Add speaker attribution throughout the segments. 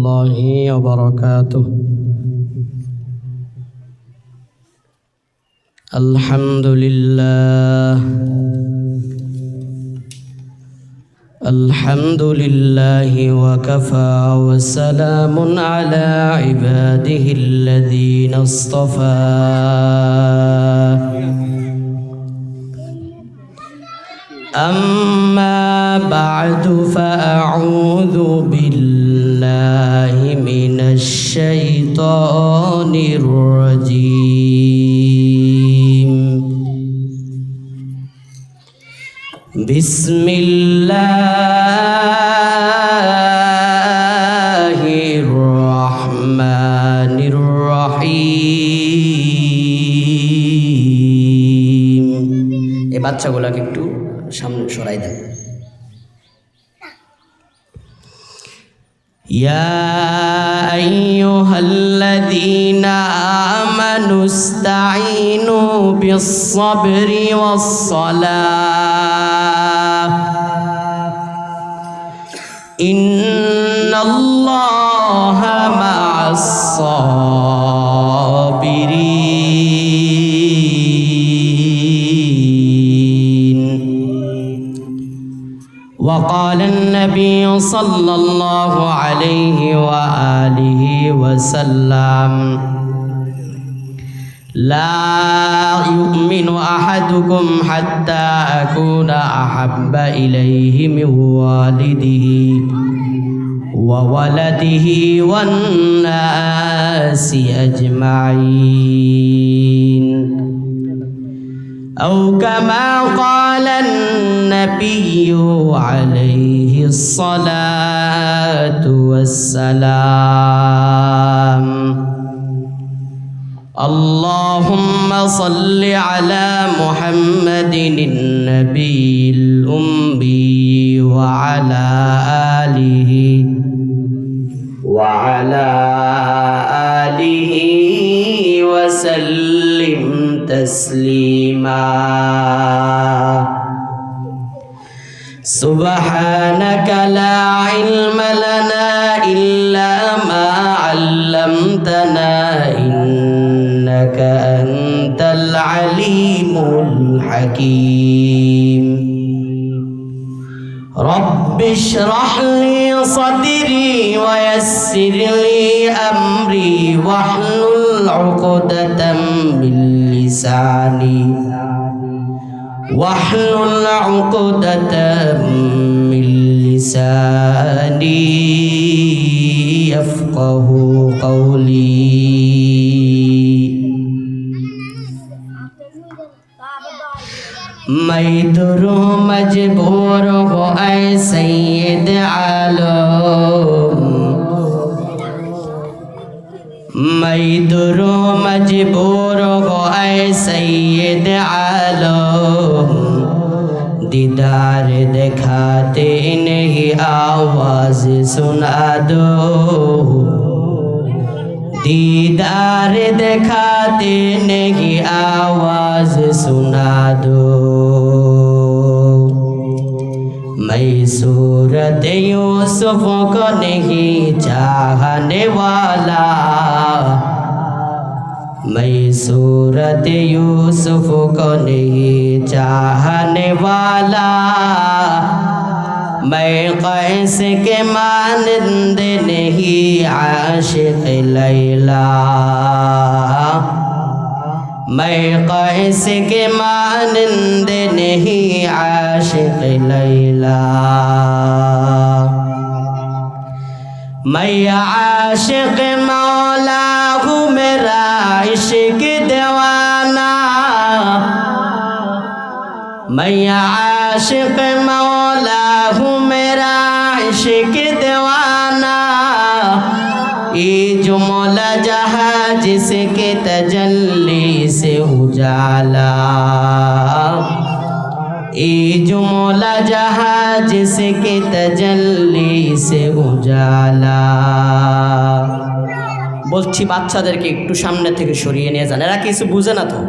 Speaker 1: الله وبركاته. الحمد لله الحمد لله وكفى وسلام على عباده الذين اصطفى. أما بعد فأعوذ بالله من الشيطان الرجيم. بسم الله الرحمن الرحيم. এই বাচ্চাগুলোকে একটু সামনে সরাই দেন। يا أيها الذين آمنوا استعينوا بالصبر والصلاة إن الله مع الصابرين. وقال النبي صلى الله عليه وآله وسلم لا يؤمن أحدكم حتى أكون أحب إليه من والده وولده والناس أجمعين، أو كما قال النبي عليه الصلاة والسلام. اللهم صل على محمد النبي الأمي وعلى آله وسلم تسليما. سبحانك لا علم لنا إلا ما علمتنا إنك أنت العليم الحكيم. رب اشرح لي صدري ويسر لي أمري واحلل عقدة من لساني يفقه قولي. मैं दुरू मजबूर हो ऐ सैयद आलम, मैं दुरू मजबूर हो ऐ सैयद आलम, दीदार दिखाते नहीं आवाज सुना दो, दीदार दिखाते नहीं आवाज सुना दो। मैं सूरत यूसुफ को नहीं चाहने वाला, मैं सूरत यूसुफ को नहीं चाहने वाला, मैं कैस के मानंद नहीं आशिक लैला, मैं कैस के मानंद नहीं आशिक लैला। मैं आशिक मौला हूँ मेरा इश्क दीवाना, मैं आशिक मौला हूँ मेरा इश्क दीवाना। ये जो मौला जहाँ जिसके तजल्ली से उजाला, ये जो मौला जहाँ जिसके तजल्ली से उजाला। বলছি বাচ্চাদেরকে একটু সামনে থেকে সরিয়ে নিয়ে যান, এরা কিছু বুঝে না তো।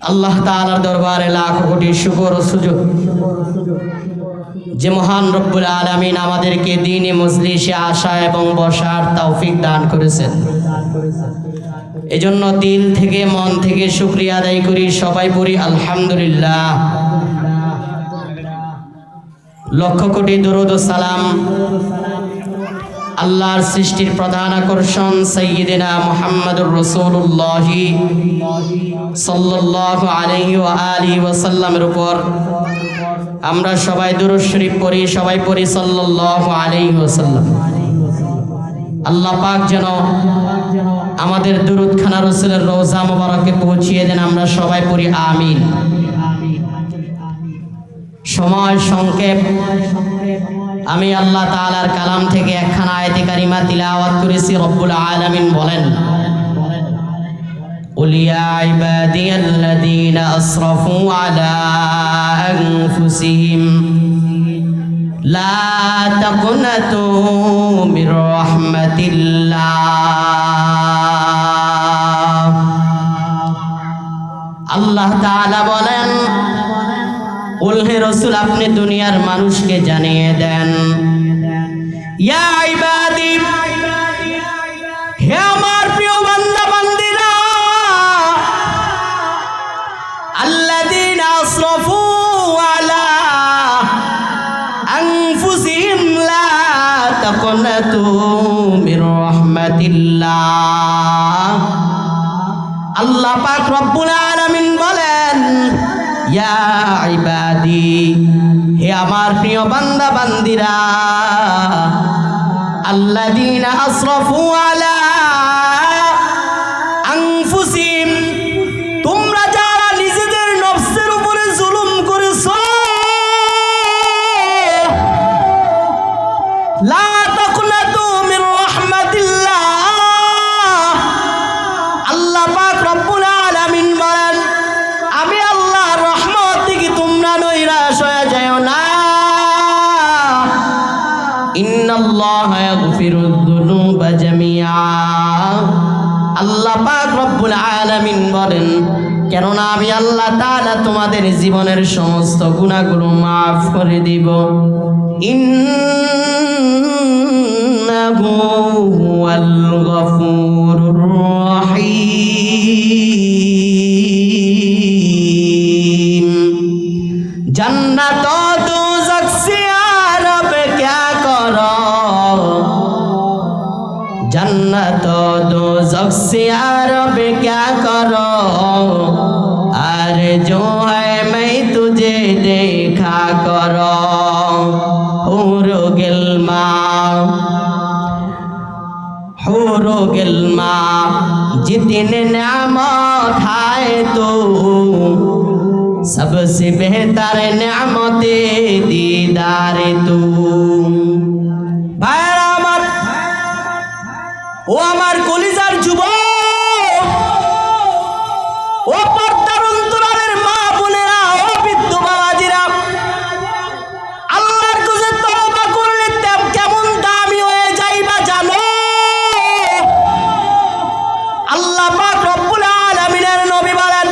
Speaker 1: আল্লাহ তাআলার দরবারে লাখ কোটি শুকর ও সুজুদ যে মহান রব্বুল আলামিন আমাদেরকে দ্বীনি মজলিসে আসা এবং বসার তৌফিক দান করেছেন। এজন্য দিল থেকে মন থেকে শুকরিয়া আদায় করি, সবাই পড়ি আলহামদুলিল্লাহ। লক্ষ কোটি দরুদ ও সালাম আল্লাহর সৃষ্টির প্রধান আকর্ষণ সাইয়্যিদিনা মুহাম্মদুর রাসূলুল্লাহ সাল্লাল্লাহু আলাইহি ওয়া আলিহি ওয়াসাল্লামের উপর আমরা সবাই দুরূদ শরীফ পড়ি, সবাই পড়ি সাল্লাল্লাহু আলাইহি ওয়াসাল্লাম। আল্লাহ পাক যেন আমাদের দুরূদখানা রাসূলের রওজা মোবারকে পৌঁছিয়ে দেন, আমরা সবাই পড়ি আমিন। সময় সংক্ষেপ, আমি আল্লাহ তাআলার কালাম থেকে একখানা আয়াতে কারিমা তিলাওয়াত করেছি। রব্বুল আলামিন বলেন, قل يا عبادي الذين أسرفوا على أنفسهم لا تقنطوا من رحمة الله। আল্লাহ তাআলা বলেন, কুল হে রাসূল আপনি দুনিয়ার মানুষকে জানিয়ে দেন, ইয়া ইবাদি, হে আমার প্রিয় বান্দা বান্দীরা, আল্লাযীনা আসরাফু আলা আনফুসিহিম লা তাকনাতু মির রাহমাতিল্লাহ। আল্লাহ পাক রব্বুল আলামিন বলেন, ইয়া ইবাদি, হে আমার প্রিয় বান্দা বান্দিরা, আল্লাযীনা আসরাফু আলা আনফুসিহিম, তোমরা যারা নিজেদের নফসের উপরে জুলুম করেছো, লা তাকনাতু মির রাহমাতিল্লাহ। আল্লাহ পাক রব্বুল আলামিন বলেন, আমি আল্লাহর রহমত থেকে তোমরা নৈরাশ হয়ে যাও না। ইন্নাল্লাহা ইয়াগফিরুয যুনুবা জামিআ। আল্লাহ পাক রব্বুল আলামিন বলেন, কেননা আমি আল্লাহ তাআলা তোমাদের জীবনের সমস্ত গুনাহগুলো মাফ করে দিব। ইন্নাহু হুয়াল গফুরুর রহিম। जन्नत दोज़ख से रब क्या करो, जन्नत दोज़ख से रब क्या करो, अरे जो है मैं तुझे देखा करो। हुरो गिल्मा जितने नेमत है तो सबसे बेहतर नेमते दीदार तू। ভাইরা আমার, ও আমার কলিজার যুবক, ও পর্দার অন্তরালের মা বোনেরা, ও বৃদ্ধ বাবাজিরা, আল্লাহর কাছে তওবা করলে কেমন দামি হয়ে যাইবা জানো? আল্লাহ পাক রব্বুল আলামিনের নবী বলেন,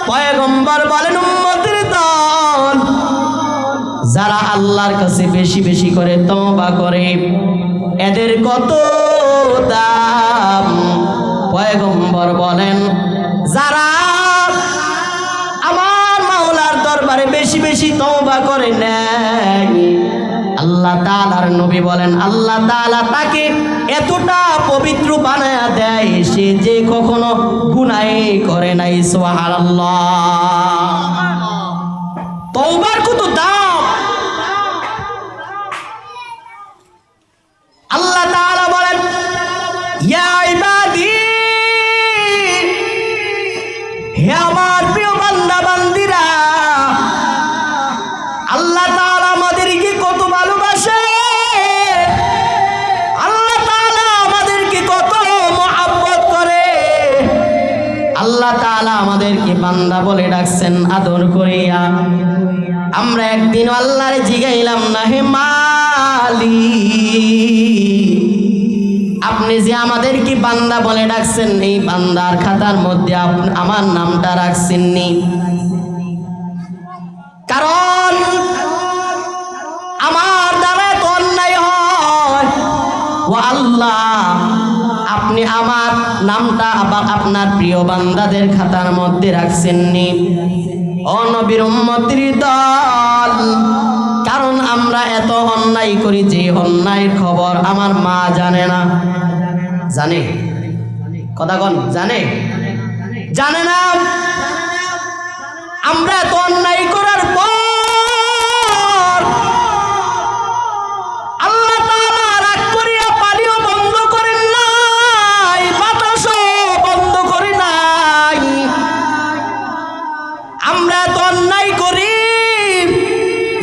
Speaker 1: পয়গম্বর বলেন, উম্মতের দল যারা আল্লাহর কাছে বেশি বেশি করে তওবা করে এদের কত দাম। পয়গম্বর বলেন, যারা আমার মাওলার দরবারে বেশি বেশি তওবা করে নেয়, আল্লাহ তাআলার নবী বলেন, আল্লাহ তাআলা তাকে এতটা পবিত্র বানায়া দেয় সে যে কখনো গুনাহ করে নাই। সুবহানাল্লাহ। তওবার কত দাম। আল্লাহ তাআলা বলেন, ইয়া ইবাদি, হে আমার প্রিয় বান্দা বান্দিরা, আল্লাহ তাআলা আমাদেরকে কত ভালোবাসে, আল্লাহ তাআলা আমাদেরকে কত মহব্বত করে। আল্লাহ তাআলা আমাদেরকে বান্দা বলে ডাকছেন আদর করিয়া। আমরা একদিন আল্লাহরে জিগাইলাম না, হে মালিক আপনি যে আমাদেরকে বান্দা বলে ডাকছেন, এই বান্দার খাতার মধ্যে আমার নামটা রাখছেননি। কারণ আমার দ্বারা তো অন্যায় হয়। ও আল্লাহ, আপনি আমার নামটা আবার আপনার প্রিয় বান্দাদের খাতার মধ্যে রাখছেননি। ও নবীর উম্মতের দল, কারণ আমরা এত অন্যায় করি যে অন্যায়ের খবর আমার মা জানে না। জানে? কথা কোন জানে? জানে না। আমরা এত অন্যায় করার পর আল্লাহ তাআলা রাগ করিয়া পানিও বন্ধ করেন নাই, বাতাসও বন্ধ করে নাই। আমরা এত অন্যায় করি,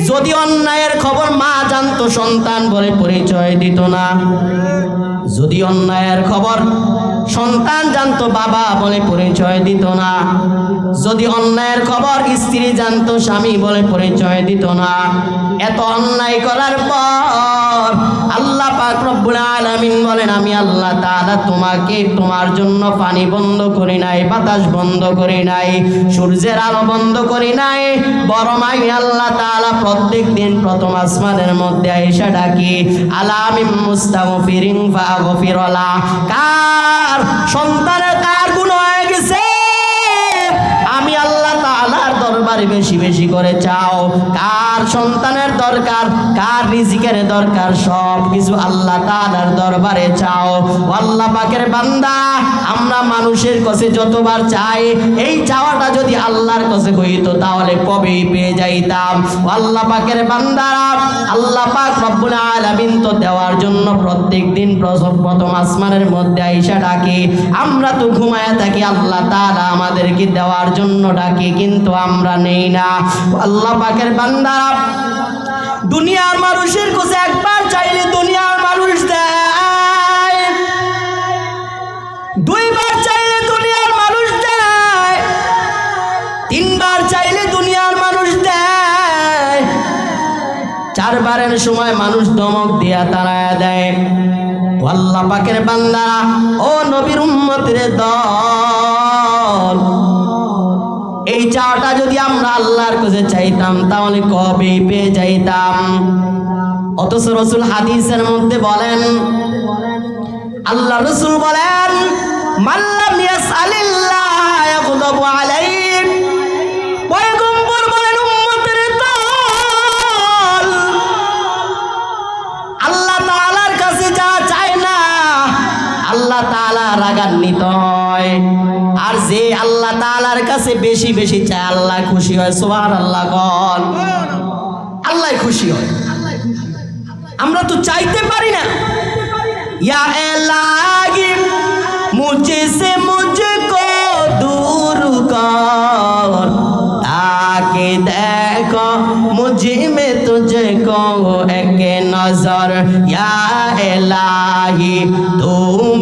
Speaker 1: যদি অন্যায়ের খবর মা জানতো সন্তান বলে পরিচয় দিত না। যদি অন্যায়ের খবর সন্তান জানতো বাবা বলে পরিচয় দিত না। যদি অন্যায়ের খবর স্ত্রী জানতো স্বামী বলে পরিচয় দিত না। এত অন্যায় করার পর আল্লাহ পাক রব্বুল আলামিন বলেন, আমি আল্লাহ তাআলা তোমার জন্য পানি বন্ধ করি নাই, বাতাস বন্ধ করি নাই, সূর্যের আলো বন্ধ করি নাই, বরং আমি আল্লাহ তাআলা প্রত্যেক দিন প্রথম আসমানের মধ্যে আয়েশা ডাকি, আলামিম মুস্তাগফিরিন ফাগফিরলা। কার সন্তানের কার গুণ হয়ে গেছে, আমি আল্লাহ তাআলার দরবারে বেশি বেশি করে চাও। কার সন্তানের দরকার, কার রিজিকের দরকার, সব কিছু আল্লাহ তাআলার দরবারে চাও। আল্লাহ পাকের বান্দা, আমরা মানুষের কাছে যতবার চাই, এই চাওয়াটা যদি আল্লাহর কাছে হইতো তাহলে কবেই পেয়ে যাইতাম। আল্লাহ পাকের বান্দারা, আল্লাহ পাক রব্বুল আলামিন তো দেওয়ার জন্য প্রত্যেক দিন প্রথম আসমানের মধ্যে আয়েশা ডাকে। আমরা তো ঘুমায়া থাকি, আল্লাহ তাআলা আমাদেরকে দেওয়ার জন্য ডাকে, কিন্তু আমরা নেই না। আল্লাহ পাকের বান্দারা, দুনিয়ার মানুষের কাছে একবার চাইলে দুনিয়ার মানুষ দেয়, দুইবার চাইলে দুনিয়ার মানুষ দেয়, তিনবার চাইলে দুনিয়ার মানুষ দেয়, চারবারের সময় মানুষ ধমক দিয়া তাড়ায়া দেয়। আল্লাহ পাকের বান্দারা, ও নবীর উম্মতের দল, এই চাওয়াটা যদি আমরা আল্লাহর কাছে চাইতাম তাহলে কবে পেয়ে যাইতাম। অথচ রাসূল হাদিসের মধ্যে বলেন, আল্লাহ রাসূল বলেন, মাল্লাম ইয়াসআলিল্লাহ ইয়াগদাবু আলাইহি। পয়গম্বর বলেন, উম্মতের দল, আল্লাহ তাআলার কাছে যা চায় না আল্লাহ তাআলা রাগান্বিত হয়। আর যে আল্লাহ তাআলার কাছে বেশি বেশি চায় আল্লাহ খুশি হয়। সুবহানাল্লাহ বল, আল্লাহ খুশি হয়। আমরা তো চাইতে পারি না। ইয়া ইলাহি মুঝসে মুঝকো দূর কর, তাকে দেখো মুঝে মে তুঝকো এক নজর। ইয়া ইলাহি তু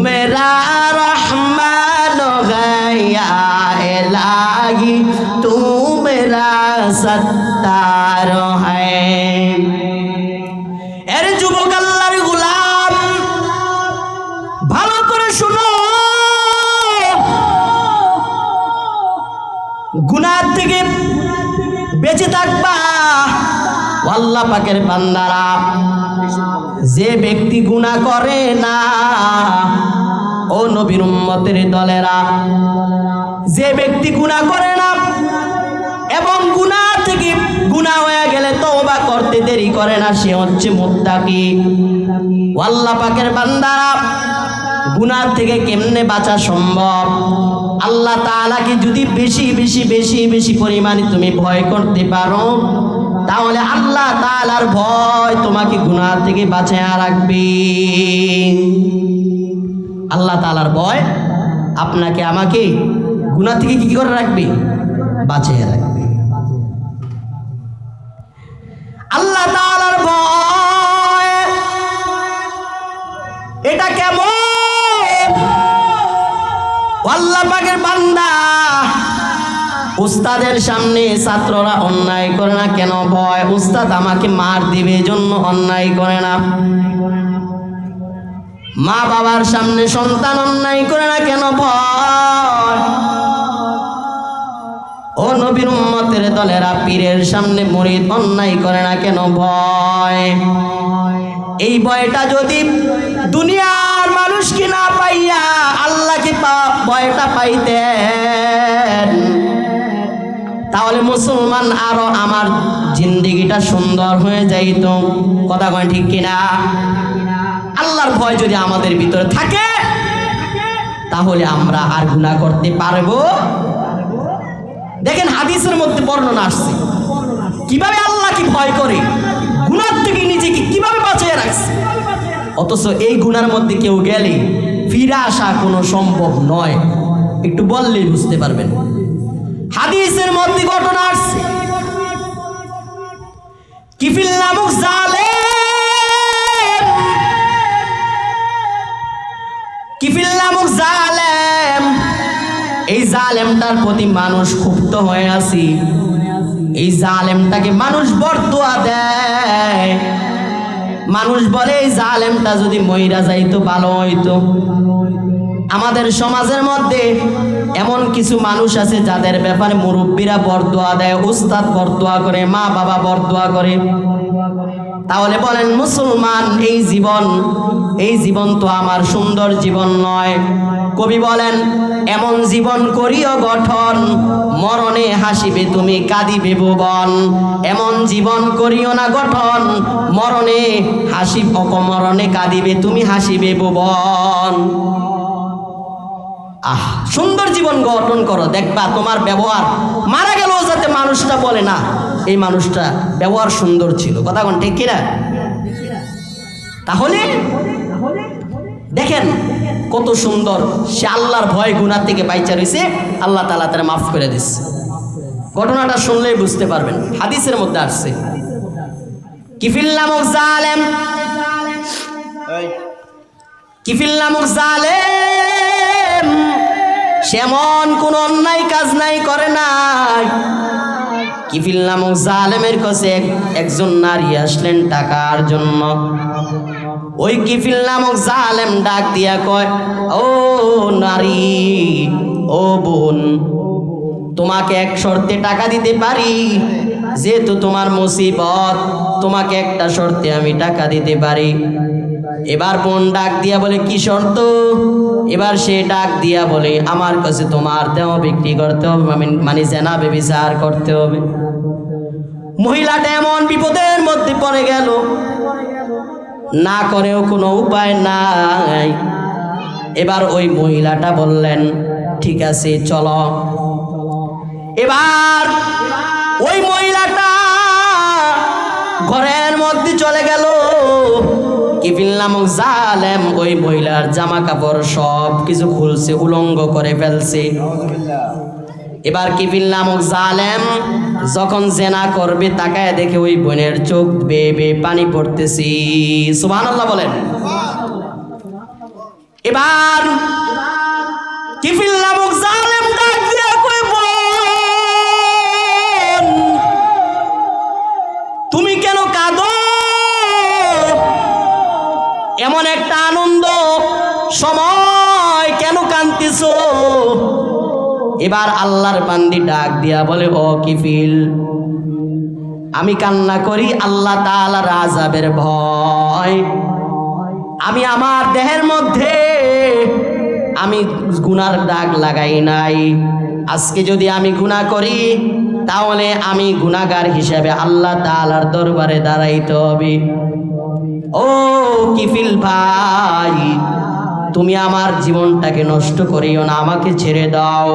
Speaker 1: মেরা রহমান গয়া, ইলাহি তু মেরা সত্তার হ্যায়। এর যুবক আল্লাহর গোলাম, ভালো করে শুনো, গুনাহ থেকে বেঁচে থাকবা। আল্লাহ পাকের বান্দারা, যে ব্যক্তি গুনাহ করে না, ও নবীর উম্মতের দলেরা, যে ব্যক্তি গুনাহ করে না এবং গুনাহ থেকে গুনাহ হয়ে গেলে তওবা করতে দেরি করে না, সে হচ্ছে মুত্তাকি। আল্লাহ পাকের বান্দারা, গুনাহ থেকে কেমনে বাঁচা সম্ভব? আল্লাহ তাআলাকে যদি বেশি বেশি বেশি বেশি পরিমাণে তুমি ভয় করতে পারো, তাহলে আল্লাহ তাআলার ভয় তোমাকে গুনাহ থেকে বাঁচিয়ে রাখবে। আল্লাহ তাআলার ভয় আপনাকে আমাকে গুনাহ থেকে কি করে রাখবে? বাঁচিয়ে রাখবে। আল্লাহ তাআলার ভয় এটা কেমন? আল্লাহ পাকের বান্দা, উস্তাদের সামনে ছাত্ররা অন্যায় করে না কেন ভয়? উস্তাদ আমাকে মার দিবে জন্য অন্যায় করে না। মা বাবার সামনে সন্তান অন্যায় করে না কেন ভয়? ও নবীর উম্মতের দলেরা পীরের সামনে মুরিদ অন্যায় করে না কেন ভয়? এই ভয়টা যদি দুনিয়ার মানুষকে না পাইয়া আল্লাহকে ভয়টা পাইতেন, তাহলে মুসলমান আরো আমার জিন্দেগিটা সুন্দর হয়ে যাইত। কথা কয় ঠিক কিনা? আল্লাহর ভয় যদি আমাদের ভিতরে থাকে তাহলে আমরা আর গুনাহ করতে পারবো। দেখেন হাদিসের মধ্যে বর্ণনা আসছে কিভাবে আল্লাহকে ভয় করে গুনাহ থেকে নিজেকে কিভাবে বাঁচিয়ে রাখছে। অথচ এই গুনার মধ্যে কেউ গেলে ফিরে আসা কোনো সম্ভব নয়। একটু বললেই বুঝতে পারবেন। হাদিসের মধ্যে ঘটনা আসছে কিফিল নামক জালেম, কিফিল নামক জালেম, এই জালেমটার প্রতি মানুষ ক্ষুব্ধ হয়ে আছে। এই জালেমটাকে মানুষ বরদোয়া দেয়। মানুষ বলে এই জালেমটা যদি মইরা যাইতো ভালো হইতো। আমাদের সমাজের মধ্যে এমন কিছু মানুষ আছে যাদের ব্যাপারে মুরব্বীরা বরদোয়া দেয়, উস্তাদ বরদোয়া করে, মা বাবা বরদোয়া করে। তাহলে বলেন মুসলমান, এই জীবন তো আমার সুন্দর জীবন নয়। কবি বলেন এমন জীবন করিও গঠন, মরণে হাসিবে তুমি কাঁদিবে ভুবন। এমন জীবন করিও না গঠন, মরণে অকমরণে কাঁদিবে তুমি হাসিবে ভুবন। সুন্দর জীবন গঠন করো, দেখবা তোমার ব্যবহার মারা গেলেও যাতে মানুষটা বলে না এই মানুষটা ব্যবহার সুন্দর ছিল। কথা কোন ঠিক কিনা? তাহলে দেখেন কত সুন্দর সে আল্লাহর ভয় গুনাহ থেকে বাইচা রয়েছে, আল্লাহ তাআলা তারা মাফ করে দিচ্ছে। ঘটনাটা শুনলেই বুঝতে পারবেন। হাদিসের মধ্যে আসছে কিফিল নামক জালেম, কিফিল নামক জালেম সেমন কোন অন্যায় কাজ নাই করে নাই। কিফিল নামক জালেমের কাছে একজন নারী আসলেন টাকার জন্য। ওই কিফিল নামক জালেম ডাক দিয়া কয়, ও নারী, ও বোন, তোমাকে এক শর্তে টাকা দিতে পারি। যেহেতু তোমার মুসিবত, তোমাকে একটা শর্তে আমি টাকা দিতে পারি। এবার বোন ডাক দিয়া বলে কি শর্ত? এবার সে ডাক দিয়া বলে আমার কাছে তোমার দেহ বিক্রি করতে হবে, মানে জেনা ব্যভিচার করতে হবে। মহিলাটা এমন বিপদের মধ্যে পড়ে গেল, না করেও কোনো উপায় নাই। এবার ওই মহিলাটা বললেন ঠিক আছে চলো। এবার ওই মহিলাটা ঘরের মধ্যে চলে গেল। কিফিল নামক জালেম ওই মহিলার জামা কাপড় সব কিছু খুলছে, উলঙ্গ করে ফেলছে। এবার কিফিল নামক জালেম যখন জেনা করবে তাকায় দেখে ওই বোনের চোখ বেয়ে বেয়ে পানি পড়তেছি। সুবহানাল্লাহ বলেন। এবার কিফিল নামক জালেম ডাক দিয়া কই, বোন তুমি কেন কাঁদো? এমন একটা আনন্দ সময় কেন কাঁদতেছো? এবার আল্লাহর বান্দি ডাক দিয়া বলে, ও কিফিল, আমি কান্না করি আল্লাহ তাআলার আযাবের ভয়। আমি আমার দেহের মধ্যে আমি গুনার দাগ লাগাই নাই। আজকে যদি আমি গুনাহ করি তাহলে আমি গুনাহগার হিসেবে আল্লাহ তাআলার দরবারে দাঁড়াইতে হবে। ও কিফিল ভাই, তুমি আমার জীবনটাকে নষ্ট করিও না, আমাকে ছেড়ে দাও।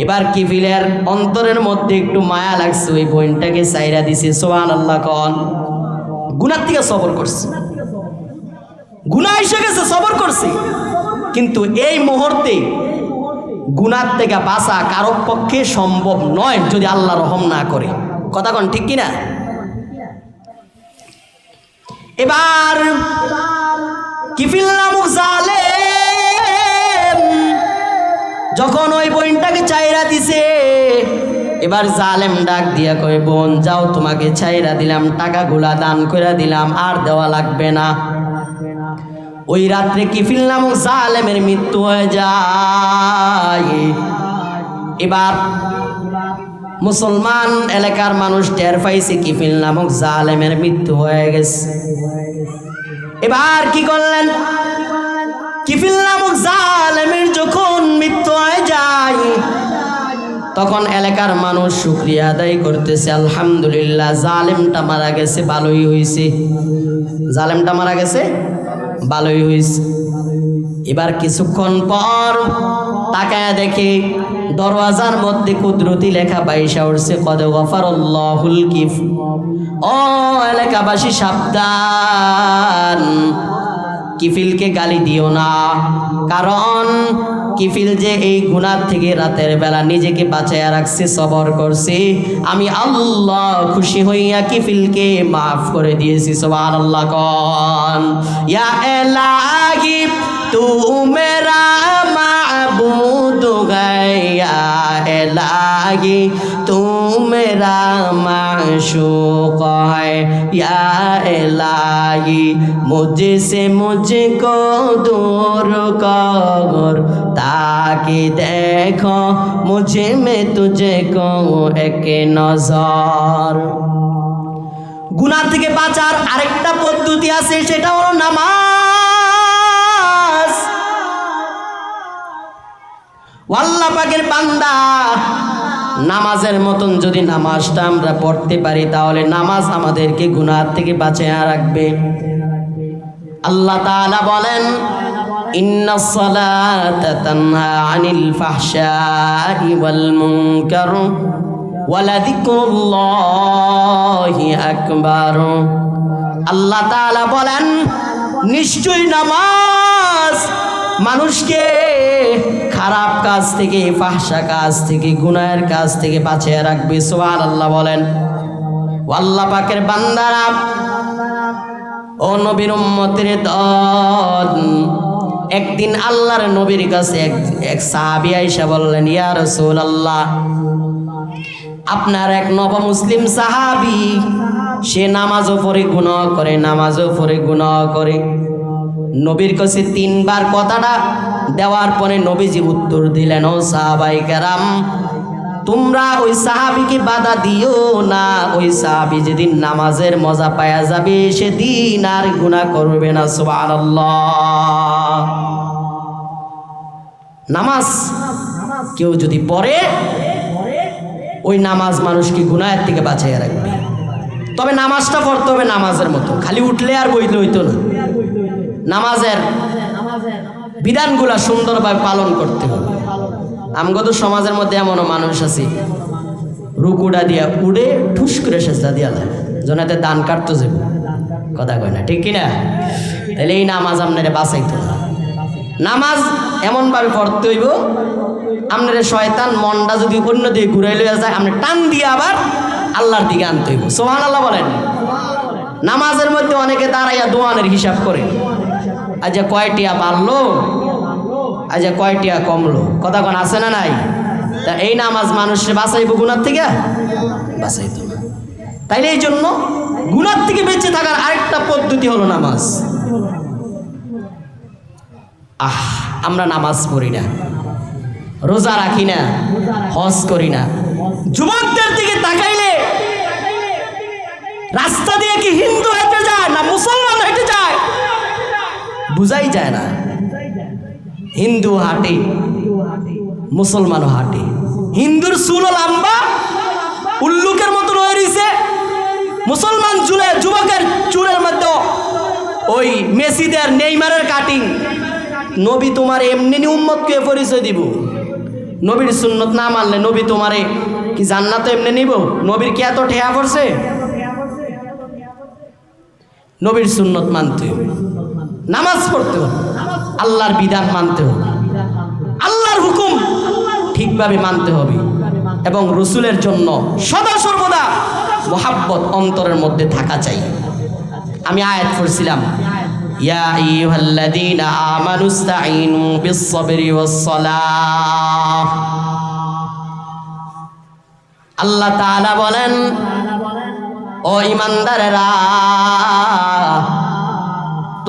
Speaker 1: এবার কিফিলের অন্তরের মধ্যে একটু মায়া লাগছে, ওই বোনটাকে ছাইরা দিছে। সুবহানাল্লাহ কোন। গুনাহ থেকে সবর করছে, গুনাহ এসে গেছে, সবর করছে। কিন্তু এই মুহূর্তে গুনাহ থেকে বাঁচা কারো পক্ষে সম্ভব নয় যদি আল্লাহ রহম না করে। কথা কোন ঠিক কিনা? এবার কিফিল নামক জালেম যখন ওই বোনটাকে ছাইরা দিছে, এবার জালেম ডাক দিয়া কয়, বোন যাও, তোমাকে ছাইরা দিলাম, টাকাগুলা দান করে দিলাম, আর দেওয়া লাগবে না। ওই রাত্রে কিফিল নামক জালেমের মৃত্যু হয়ে যায়। এবার মুসলমান এলাকার মানুষ টের পাইছে কিফিল নামক জালেমের মৃত্যু হয়ে গেছে। এবার কি করলেন? কিফিল নামক জালেমের যখন মৃত্যু হয়ে যায় তখন এলাকার মানুষ শুকরিয়া আদায় করতেছে, আলহামদুলিল্লাহ জালেমটা মারা গেছে, ভালোই হয়েছে, জালেমটা মারা গেছে, ভালোই হয়েছে। এবার কিছুক্ষণ পর তাকায় দেখে দরওয়াজার মধ্যে কুদরতি লেখা বাইশা উঠছে, কদ গফারাল্লাহুল কিফ। ও এলাকাবাসী সাবধান, কিফিলকে গালি দিও না, কারণ কিফিল যে এই গুনাহ থেকে রাতের বেলা নিজেকে বাঁচাইয়া রাখছে, সবর করছে, আমি আল্লাহ খুশি হইয়া কিফিলকে মাফ করে দিয়েছি। সুবহানাল্লাহ কন। ইয়া ইলাহি তু মেরা মাবুদ है, या इलाही तू मेरा माशूक है, या इलाही मुझसे मुझको दूर कर, ताकि देखो मुझे में तुझको एक नजर। গুনাহ থেকে বাঁচার আরেকটা পদ্ধতি আছে, সেটা হলো নামাজ। আল্লাহ পাকের বান্দা, নামাজের মতন যদি নামাজটা আমরা পড়তে পারি তাহলে নামাজ আমাদেরকে গুনাহ থেকে বাঁচিয়ে রাখবে। আল্লাহ তাআলা বলেন, ইন্নাস সালাতা তানহা আনিল ফাহশাই ওয়াল মুনকার ওয়া লাযিকরুল্লাহি আকবার। আল্লাহ তাআলা বলেন, নিশ্চয়ই নামাজ মানুষকে খারাপ কাজ থেকে, ফাহশা কাজ থেকে, গুনাহের কাজ থেকে বাঁচিয়ে রাখবে। সুবহানাল্লাহ বলেন। আল্লাহ পাকের বান্দারা, ও নবীর উম্মতের দল, একদিন আল্লাহর নবীর কাছে এক সাহাবী আয়েশা বললেন, ইয়া রাসূলুল্লাহ, আপনার এক নব মুসলিম সাহাবী, সে নামাজও পড়ে গুনাহ করে, নামাজও পড়ে গুনাহ করে। নবীর কাছে তিনবার কথাটা দেওয়ার পরে নবীজি উত্তর দিলেন, ও সাহাবায়ে কেরাম, তোমরা ওই সাহাবীকে বাধা দিও না, ওই সাহাবী যেদিন নামাজের মজা পায়া যাবে সেদিন আর গুনাহ করবে না। সুবহানাল্লাহ। নামাজ কেউ যদি পড়ে, ওই নামাজ মানুষকে গুনাহের থেকে বাঁচিয়ে রাখবে। তবে নামাজটা পড়তে হবে নামাজের মতো, খালি উঠলে আর বইলে হইতো না। নামাজের বিধানগুলা সুন্দরভাবে পালন করতে হবে। আমগত সমাজের মধ্যে এমনও মানুষ আছে, রুকুডা দিয়া উড়ে ঠুস করে সেজদা দিয়া লাগে, জনাতে দান কাটতে যাব, কথা কয় না, ঠিক কিনা? তাহলে এই নামাজ আপনারা বাঁচাইতো না। নামাজ এমনভাবে পড়তে হইব, আপনারা শয়তান মনটা যদি অন্য দিকে ঘুরাই লইয়া যায়, আপনি টান দিয়ে আবার আল্লাহর দিকে আনতে হইব। সুবহানাল্লাহ বলেন। নামাজের মধ্যে অনেকে দাঁড়াইয়া দোয়ানের হিসাব করে, আজ কয়টিয়া বাড়লো, আজ কয়টিয়া কমলো, কথা কোন আছে না নাই? তা এই নামাজ মানুষের বাঁচাইব গুনার থেকে? বাঁচাইতো না। তাইলে এই জন্য গুনার থেকে বেঁচে থাকার আরেকটা পদ্ধতি হলো নামাজ। আমরা নামাজ পড়ি না, রোজা রাখি না, হজ করি না। যুবকদের দিকে তাকাইলে রাস্তা দিয়ে কি হিন্দু হেঁটে যায় না মুসলমান হেঁটে যায় বুঝাই যায় না। হিন্দু হাঁটে, মুসলমানও হাঁটে। হিন্দুর চুলও লম্বা, উল্লুকের মতো রয়েছে, মুসলমান যুবকের চুলের মধ্যে ওই মেসিদের, নেইমারের কাটিং। নবী তোমার এমনি উম্মতকে পরিচয় দিব? নবীর সুন্নত না মানলে নবী তোমারে কি জান্নাত এমনি নিব? নবীর কি এত ঠেয়া পড়ছে? নবীর সুন্নত মানতে হবে, নামাজ পড়তে হবে, আল্লাহর বিধান মানতে হবে, আল্লাহর হুকুম ঠিকভাবে মানতে হবে, এবং রসুলের জন্য সদা সর্বদা মোহাব্বত অন্তরের মধ্যে থাকা চাই। আমি আয়াত পড়ছিলাম, ইয়া আইয়ুহাল্লাযীনা আমানুস্তাঈনু বিস-সাবরি ওয়াস-সালাহ। আল্লাহ তাআলা বলেন, ও ঈমানদারেরা,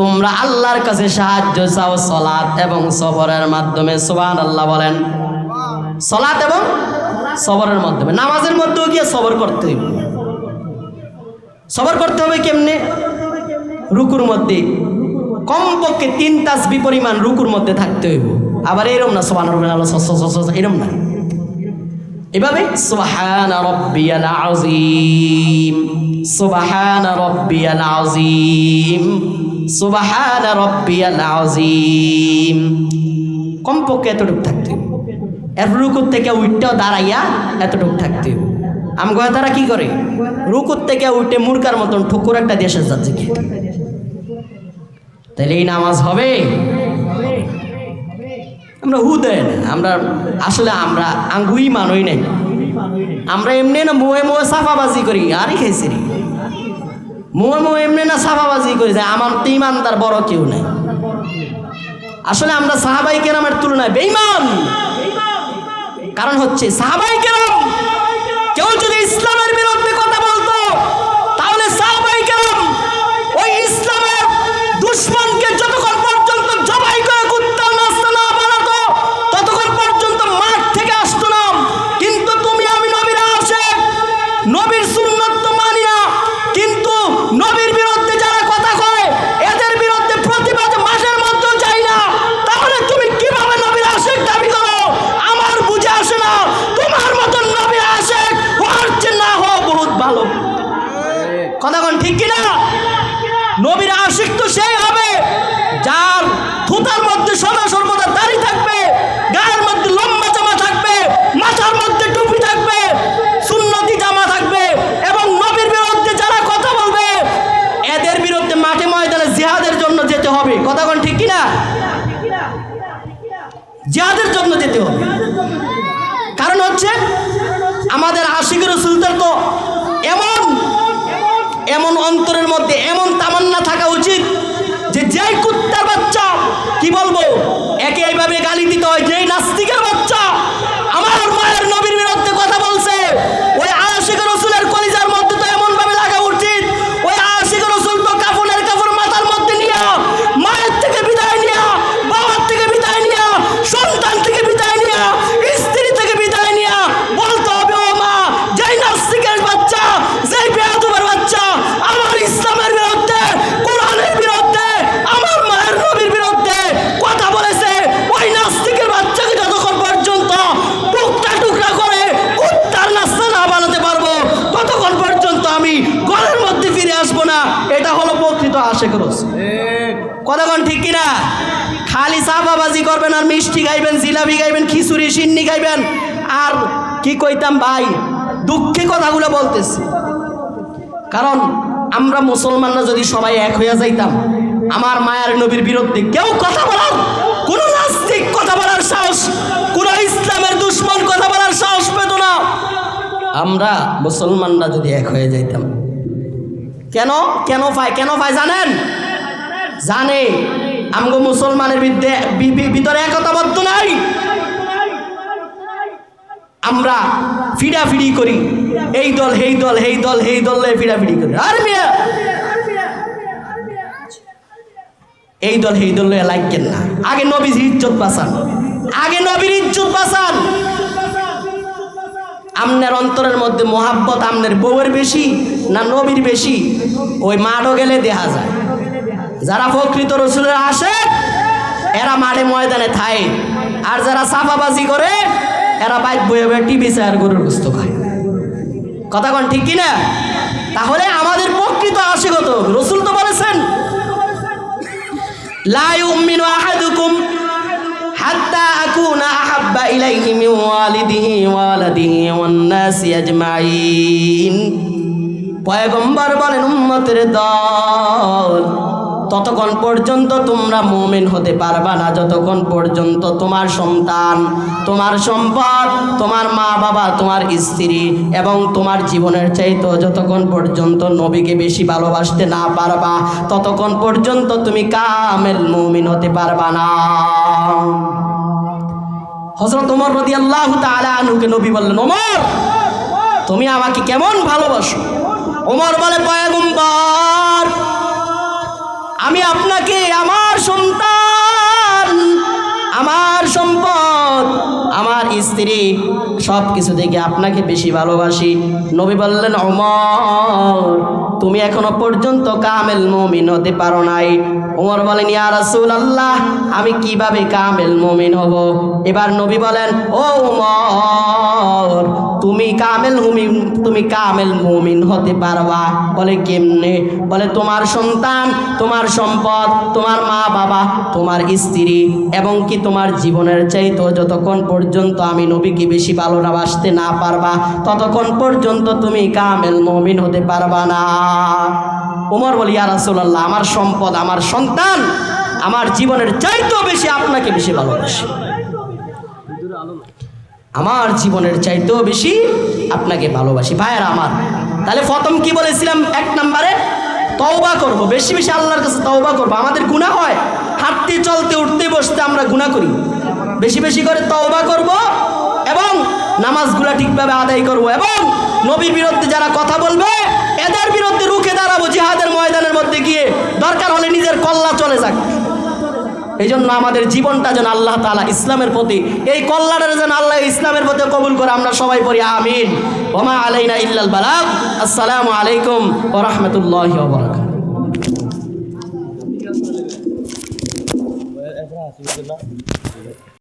Speaker 1: তোমরা আল্লাহর কাছে সাহায্য চাও সালাত এবং সবরের মাধ্যমে। সুবহানাল্লাহ বলেন। সালাত এবং সবরের মাধ্যমে। নামাজের মধ্যেও গিয়ে সবর করতে হবে। সবর করতে হবে কেমনে? রুকুর মধ্যে কমপক্ষে 3 তাসবিহ পরিমাণ রুকুর মধ্যে থাকতে হইব। আবার এরকম না সুবহানাল্লাহ এরকম না, এভাবে সুবহান রাব্বিয়াল আযীম, সুবহান রাব্বিয়াল আযীম, সুবহান রাব্বিয়াল আযীম, কমপক্ষে এতটুকু থাকতে হইব। এর রুকুর থেকে উঠতেও দাঁড়াইয়া এতটুকু থাকতে হইব। আমগো তারা কি করে? রুকুর থেকে উঠে মুরগার মতন ঠুকুর একটা দেশের যাচ্ছে কি? তাহলে এই নামাজ হবে? আমরা দেয় না, আমরা আসলে আমরা আঙ্গুই মানুই নাই, আমরা এমনি না মোয়ে মোয়ে সাফাবাজি করি। আরই খাইছি রে মোয়ে মোয়ে এমনি না সাফাবাজি করি যে আমার তো ইমানদার বড় কেউ নাই। আসলে আমরা সাহাবাই কেরামের তুলনায় বেঈমান। কারণ হচ্ছে সাহাবাই কেরাম কেউ যদি ইসলামের বিরুদ্ধে কথা বলতো তাহলে সাহাবাই কেরাম ওই ইসলামের দুশমনকে যতক্ষণ পর্যন্ত জবাই করে কুত্তা নাস্তা না বানাতো ততক্ষণ পর্যন্ত মাঠ থেকে আসতো না। কিন্তু তুমি আমি নবীর আশিক, নবীর সুন্নাত তো মানি না, কিন্তু নবীর বিরুদ্ধে যারা কথা কয় এদের বিরুদ্ধে প্রতিবাদ মাসের মধ্যেও যাই না। তাহলে তুমি কিভাবে নবীর আশিক দাবি করো? আমার বুঝে আসে না। তোমার মতন নবীর আশিক হওয়ার চেয়ে না হওয়া বহুত ভালো। কথা কোন ঠিক কিনা? নবীর আশিক তো সেই হবে যার থুতার মধ্যে সদা সর্বদা দাড়ি থাকবে, গায়ের মধ্যে লম্বা জামা থাকবে, মাথার মধ্যে টুপি থাকবে, সুন্নতি জামা থাকবে, এবং নবীর বিরুদ্ধে যারা কথা বলবে এদের বিরুদ্ধে মাঠে ময়দানে জিহাদের জন্য যেতে হবে। কথা কোন ঠিক কিনা? জিহাদের জন্য যেতে হবে। কারণ হচ্ছে আমাদের আশিকের রাসূলদের তো এমন এমন অন্তরের মধ্যে এমন তামান্না থাকা উচিত যে যেই কুত্তার বাচ্চা কি বলবো একে এইভাবে গালি দিতে হয়, যেই নাস্তিকের বাচ্চা আমার মায়ের নবীর বিরুদ্ধে কথা বলছে ওই আশিকের রাসূলের কলিজার মধ্যে তো এমন ভাবে লাগা উচিত ওই আশিকের রাসূল তো কাফনের কাপড় মাথার মধ্যে নিয়া মায়ের থেকে বিদায় নিয়া, বাবার থেকে বিদায় নিয়া, সন্তান থেকে বিদায় নিয়া, স্ত্রী থেকে বিদায় নিয়া বলতে হবে, ও মা, যেই নাস্তিকের বাচ্চা, যেই বেয়াদবের বাচ্চা আমার ইসলামের বিরুদ্ধে, কোরআনের বিরুদ্ধে, আমার মায়ের নবীর বিরুদ্ধে কথা বলেছে, ওই নাস্তিকের বাচ্চাকে যতক্ষণ পর্যন্ত টুকরা টুকরা করে কুত্তার নাস্তা না বানাতে পারবো ততক্ষণ পর্যন্ত আমি ঘরের মধ্যে ফিরে আসবো না। এটা হলো প্রকৃত আশিক রাসূল। কতক্ষণ ঠিক কিনা? খালি সাফাবাজি করবেন আর মিষ্টি খাইবেন, জিলাপি খাইবেন, খিচুড়ি সিন্নি খাইবেন। আর কি কইতাম ভাই, দুঃখে কথাগুলো বলতেছি, কারণ আমরা মুসলমানরা যদি সবাই এক হইয়া যাইতাম আমার মায়ের নবীর বিরুদ্ধে কেউ কথা বলার, কোন নাস্তিক কথা বলার সাহস, কোন ইসলামের দুশমন কথা বলার সাহস পেত না। আমরা মুসলমানরা যদি এক হয়ে যাইতাম। কেন কেন পায় জানেন? জানে আমগো মুসলমানের ভিতরে একতাবদ্ধ নাই। আমরা ফিডাফিডি করি, এই দল এই দল এই দল এই দল ফিডাফিডি করি। আর মিয়া এই দল এই দল লাগেন না, আগে নবীর ইজ্জত বাঁচান, আগে নবীর ইজ্জত বাঁচান। আমনের অন্তরের মধ্যে মোহাব্বত আমনের বউয়ের বেশি না নবীর বেশি? ওই মাঠও গেলে দেখা যায় যারা প্রকৃত রাসূলের আশিক এরা মাঠে ময়দানে থাকে, আর যারা সাফাবাজি করে এরা বাইক বয়ে বয়ে টিভি চায় গরুর গোশত খায়। কথা কোন ঠিক কিনা? তাহলে আমাদের প্রকৃত আশিক হতে হবে। রাসূল তো বলেছেন লা ইউমিনু আহাদুকুম হাত্তা আকুনা আহাব্বা ইলাইহি মিন ওয়ালিদিহি ওয়া ওয়ালাদিহি ওয়ান নাসি আজমাইন। পয়গম্বর বলেন উম্মতের দল ততক্ষণ পর্যন্ত তোমরা মুমিন হতে পারবা না যতক্ষণ পর্যন্ত তোমার সন্তান, তোমার সম্পদ, তোমার মা বাবা, তোমার স্ত্রী এবং তোমার জীবনের চাইতে যতক্ষণ পর্যন্ত নবীকে বেশি ভালোবাসতে না পারবা ততক্ষণ পর্যন্ত তুমি কামেল মুমিন হতে পারবা না। হযরত ওমর রাদিয়াল্লাহু তাআলা আনহুকে নবী বললেন, ওমর তুমি আমাকে কেমন ভালোবাসো? ওমর বলে, পয়গম্বর আমি আপনাকে আমার সন্তান, আমার সম্পদ, আমার স্ত্রী সব কিছু থেকে আপনাকে বেশি ভালোবাসি। নবী বললেন, ওমর তুমি এখনো পর্যন্ত কামেল মুমিন হতে পারো নাই। ওমর বলেন, ইয়া রাসূলুল্লাহ আমি কিভাবে কামেল মুমিন হব? এবার নবী বলেন, ও ওমর তুমি কামেল মুমিন হতে পারবা। বলে কেমনে? বলে তোমার সন্তান, তোমার সম্পদ, তোমার মা বাবা, তোমার স্ত্রী এবং কি তোমার জীবনের চাইতো যতক্ষণ পর্যন্ত আমি নবীকে বেশি ভালোবাসতে না পারবা ততক্ষণ পর্যন্ত তুমি কামেল মুমিন হতে পারবা না। ওমর বলি, ইয়া রাসূলুল্লাহ আমার সম্পদ, আমার সন্তান, আমার জীবনের চাইতেও বেশি আপনাকে বেশি ভালোবাসি, আমার জীবনের চাইতেও বেশি আপনাকে ভালোবাসি। ভাইয়েরা আমার, তাহলে প্রথম কি বলেছিলাম? এক নম্বরে তওবা করব, বেশি বেশি আল্লাহর কাছে তওবা করব। আমাদের গুনাহ হয়, হাঁটতে চলতে উঠতে বসতে আমরা গুনাহ করি, বেশি বেশি করে তওবা করব এবং নামাজগুলা ঠিকভাবে আদায় করব এবং নবীর বিরুদ্ধে যারা কথা বলবে এদের বিরুদ্ধে রুখে দাঁড়াবো জিহাদের ময়দানের মধ্যে গিয়ে, দরকার হলে নিজের কল্লা চলে যাক। এই জন্য আমাদের জীবনটা যেন আল্লাহ তাআলা ইসলামের প্রতি, এই কল্যাণের যেন আল্লাহ ইসলামের প্রতি কবুল করে। আমরা সবাই পড়ি আমিন। ওয়া মা আলাইনা ইল্লাল বালাগ। আসসালামু আলাইকুম ওয়া রাহমাতুল্লাহি ওয়া বারাকাতুহু।